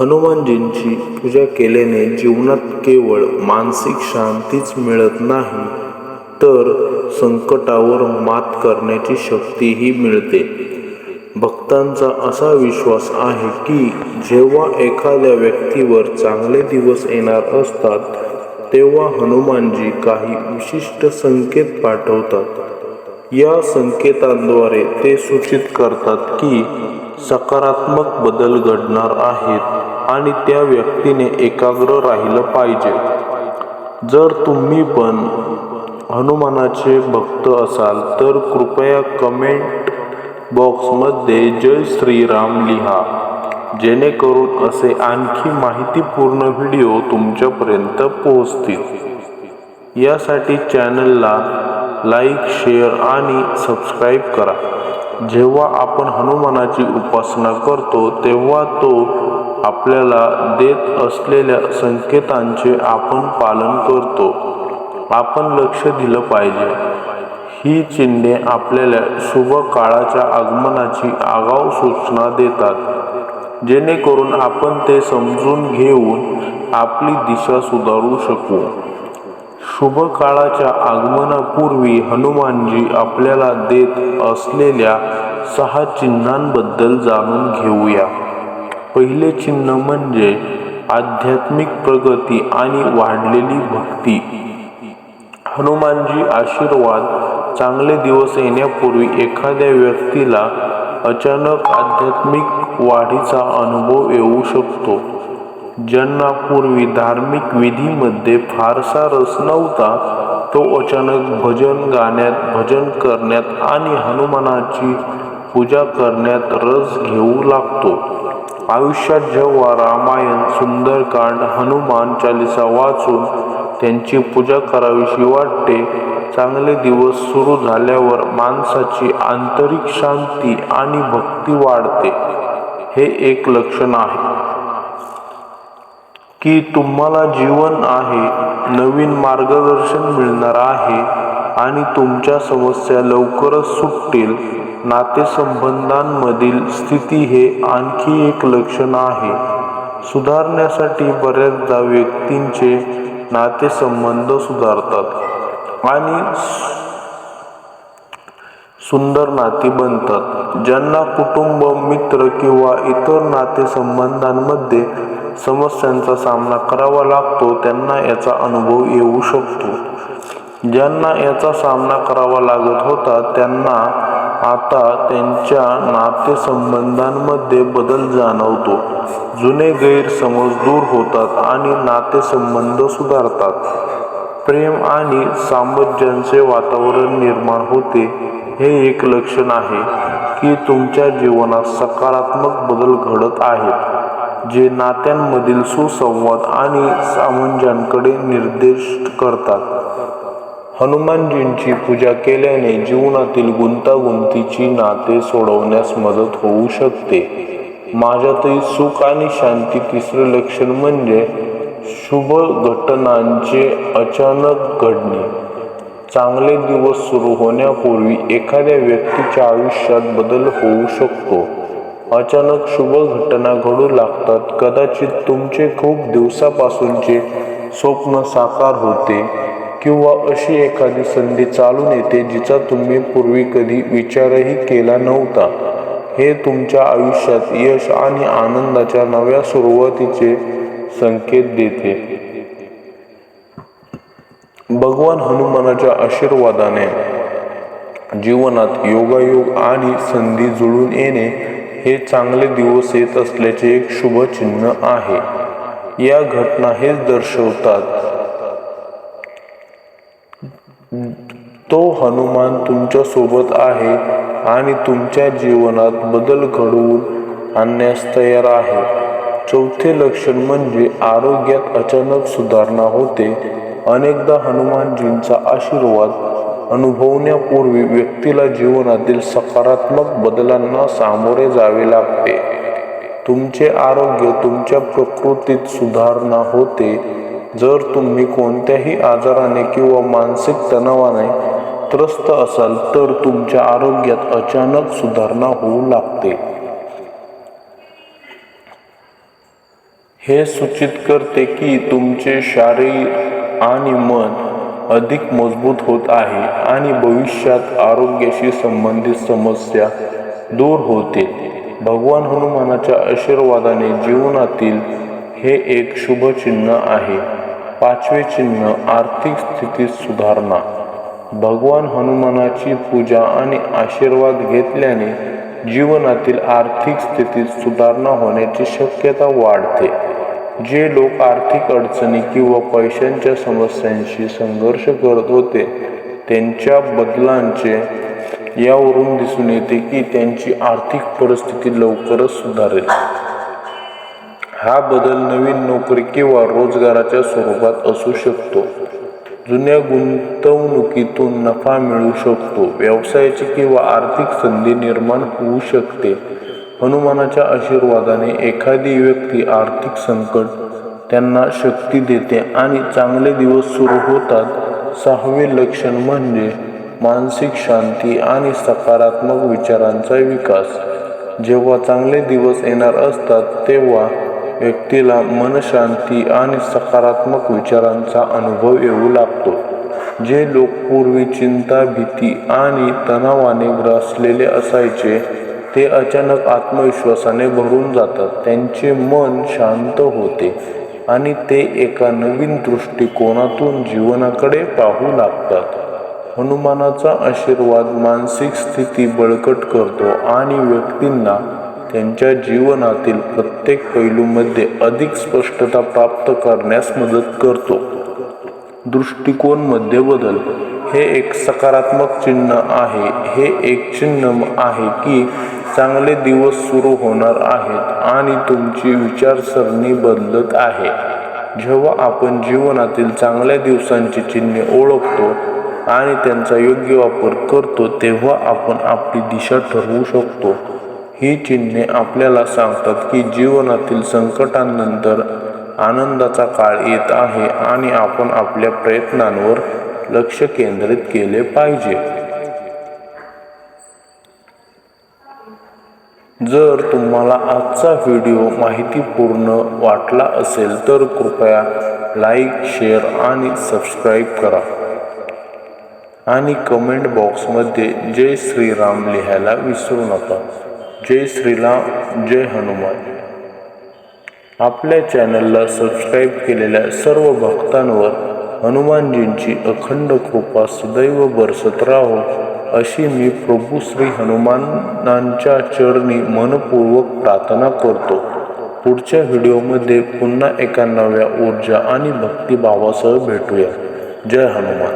हनुमानजींची पूजा केल्याने जीवनात केवळ मानसिक शांतीच मिळत नाही, तर संकटावर मात करण्याची शक्तीही मिळते. भक्तांचा असा विश्वास आहे की जेव्हा एखाद्या व्यक्तीवर चांगले दिवस येणार असतात, तेव्हा हनुमानजी काही विशिष्ट संकेत पाठवतात. या संकेतांद्वारे ते सूचित करतात की सकारात्मक बदल घडणार आहेत आणि त्या व्यक्तीने एकाग्र राहिलं पाहिजे. जर तुम्ही पण हनुमानाचे भक्त असाल तर कृपया कमेंट बॉक्समध्ये जय श्रीराम लिहा, जेणेकरून असे आणखी माहितीपूर्ण व्हिडिओ तुमच्यापर्यंत पोहोचतील. यासाठी चॅनलला लाईक, शेअर आणि सबस्क्राईब करा. जेव्हा आपण हनुमानाची उपासना करतो तेव्हा तो आपल्याला देत असलेल्या संकेतांचे आपण पालन करतो. आपण लक्ष दिलं पाहिजे. ही चिन्हे आपल्याला शुभ काळाच्या आगमनाची आगाऊ सूचना देतात, जेणेकरून आपण ते समजून घेऊन आपली दिशा सुधारू शकू. शुभ काळाच्या आगमनापूर्वी हनुमानजी आपल्याला देत असलेल्या 6 चिन्हांबद्दल जाणून घेऊया. पहिले चिन्ह म्हणजे आध्यात्मिक प्रगती आणि वाढलेली भक्ती. हनुमानजी आशीर्वाद. चांगले दिवस येण्यापूर्वी एखाद्या व्यक्तीला अचानक आध्यात्मिक वाढीचा अनुभव येऊ शकतो. ज्यांना पूर्वी धार्मिक विधीमध्ये फारसा रस नव्हता, तो अचानक भजन गाण्यात, भजन करण्यात आणि हनुमानाची पूजा करण्यात रस घेऊ लागतो. आयुष्यात जेव्हा रामायण, सुंदरकांड, हनुमान चालीसा वाचून त्यांची पूजा करावीशी वाटते, चांगले दिवस सुरू झाल्यावर माणसाची आंतरिक शांती आणि भक्ती वाढते. हे एक लक्षण आहे की तुम्हाला जीवन आहे, नवीन मार्गदर्शन मिळणार आहे आणि तुमच्या समस्या लवकरच सुटतील. नातेसंबंधांमधील स्थिती हे आणखी एक लक्षण आहे. सुधारण्यासाठी बऱ्याचदा व्यक्तींचे नातेसंबंध सुधारतात आणि सुंदर नाती बनतात. ज्यांना कुटुंब, मित्र किंवा इतर नातेसंबंधांमध्ये समस्यांचा सामना करावा लागतो, त्यांना याचा अनुभव येऊ शकतो. ज्यांना याचा सामना करावा लागत होता, त्यांना आता त्यांच्या नातेसंबंधांमध्ये बदल जाणवतो. जुने गैरसमज दूर होतात आणि नातेसंबंध सुधारतात. प्रेम आणि सामंजस्याचे वातावरण निर्माण होते. हे एक लक्षण आहे की तुमच्या जीवनात सकारात्मक बदल घडत आहेत, जे नात्यांमधील सुसंवाद आणि सामंजस्याकडे निर्देश करतात. हनुमानजींची पूजा केल्याने जीवनातील गुंतागुंतीची नाते सोडवण्यास मदत होऊ शकते. माझ्यातही सुख आणि शांती. तिसरे लक्षण म्हणजे शुभ घटनांचे अचानक घडणे. चांगले दिवस सुरू होण्यापूर्वी एखाद्या व्यक्तीच्या आयुष्यात बदल होऊ शकतो. अचानक शुभ घटना घडू लागतात. कदाचित तुमचे खूप दिवसापासूनचे स्वप्न साकार होते किंवा अशी एखादी संधी चालून येते जिचा तुम्ही पूर्वी कधी विचारही केला नव्हता. हे तुमच्या आयुष्यात यश आणि आनंदाच्या नव्या सुरुवातीचे संकेत देते. भगवान हनुमानाच्या आशीर्वादाने जीवनात योगायोग आणि संधी जुळून येणे हे चांगले दिवस येत असल्याचे एक शुभ चिन्ह आहे. या घटना हेच दर्शवतात तो हनुमान तुमच्या सोबत आहे आणि तुमच्या जीवनात बदल घडवून आणण्यास तयार आहे. चौथे लक्षण म्हणजे आरोग्यात अचानक सुधारणा होते. अनेकदा हनुमानजींचा आशीर्वाद अनुभवण्यापूर्वी व्यक्तीला जीवनातील सकारात्मक बदलांना सामोरे जावे लागते. तुमचे आरोग्य, तुमच्या प्रकृतीत सुधारणा होते. जर तुम्ही कोणत्याही आजाराने किंवा मानसिक तणावाने त्रस्त असाल तर तुमच्या आरोग्यात अचानक सुधारणा होऊ लागते. हे सूचित करते की तुमचे शारीर आणि मन अधिक मजबूत होत आहे आणि भविष्यात आरोग्याशी संबंधित समस्या दूर होतील. भगवान हनुमानाच्या आशीर्वादाने जीवनातील हे एक शुभ चिन्ह आहे. 5वे चिन्ह, आर्थिक स्थितीत सुधारणा. भगवान हनुमानाची पूजा आणि आशीर्वाद घेतल्याने जीवनातील आर्थिक स्थितीत सुधारणा होण्याची शक्यता वाढते. जे लोक आर्थिक अडचणी किंवा पैशांच्या समस्यांशी संघर्ष करत होते त्यांच्या बदलांचे यावरून दिसून येते की त्यांची आर्थिक परिस्थिती लवकरच सुधारेल. हा बदल नवीन नोकरी किंवा रोजगाराच्या स्वरूपात असू शकतो. जुन्या गुंतवणुकीतून नफा मिळू शकतो. व्यवसायाची किंवा आर्थिक संधी निर्माण होऊ शकते. हनुमानाच्या आशीर्वादाने एखादी व्यक्ती आर्थिक संकट त्यांना शक्ती देते आणि चांगले दिवस सुरू होतात. 6वे लक्षण म्हणजे मानसिक शांती आणि सकारात्मक विचारांचा विकास. जेव्हा चांगले दिवस येणार असतात तेव्हा व्यक्तीला मनशांती आणि सकारात्मक विचारांचा अनुभव येऊ लागतो. जे लोक पूर्वी चिंता, भीती आणि तणावाने ग्रासलेले असायचे ते अचानक आत्मविश्वासाने भरून जातात. त्यांचे मन शांत होते आणि ते एका नवीन दृष्टिकोनातून जीवनाकडे पाहू लागतात. हनुमानाचा आशीर्वाद मानसिक स्थिती बळकट करतो आणि व्यक्तींना त्यांच्या जीवनातील प्रत्येक पैलूमध्ये अधिक स्पष्टता प्राप्त करण्यास मदत करतो. दृष्टिकोनमध्ये बदल. हे एक सकारात्मक चिन्ह आहे. हे एक चिन्ह आहे की चांगले दिवस सुरू होणार आहेत आणि तुमची विचारसरणी बदलत आहे. जेव्हा आपण जीवनातील चांगल्या दिवसांची चिन्हे ओळखतो आणि त्यांचा योग्य वापर करतो तेव्हा आपण आपली दिशा ठरवू शकतो. ही चिन्हे आपल्याला सांगतात की जीवनातील संकटांनंतर आनंदाचा काळ येत आहे आणि आपण आपल्या प्रयत्नांवर लक्ष केंद्रित केले पाहिजे. जर तुम्हाला आजचा व्हिडिओ माहितीपूर्ण वाटला असेल तर कृपया लाईक, शेअर आणि सबस्क्राईब करा आणि कमेंट बॉक्समध्ये जय श्रीराम लिहायला विसरू नका. जय श्रीराम, जय हनुमान. आपल्या चॅनलला सबस्क्राईब केलेल्या सर्व भक्तांवर हनुमानजींची अखंड कृपा सदैव बरसत राहो अशी मी प्रभू श्री हनुमानांच्या चरणी मनपूर्वक प्रार्थना करतो. पुढच्या व्हिडिओमध्ये पुन्हा एका नव्या ऊर्जा आणि भक्तिभावासह भेटूया. जय हनुमान.